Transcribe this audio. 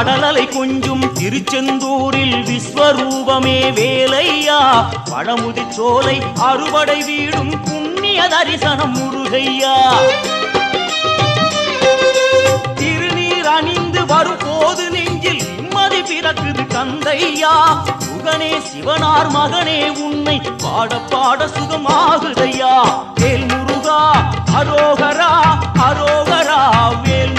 கடலலை கொஞ்சும் திருச்செந்தூரில் விஸ்வரூபமே வேலையா பழமுதி சோலை அறுபடை வீடும் புண்ணிய தரிசனம் முருகையா திருநீர் அணிந்து வரும் போது நெஞ்சில் நிம்மதி பிறக்குது கந்தையா சுகனே சிவனார் மகனே உன்னை பாட பாட சுகமாகுதையா வேல் முருகா அரோகரா அரோகரா வேல்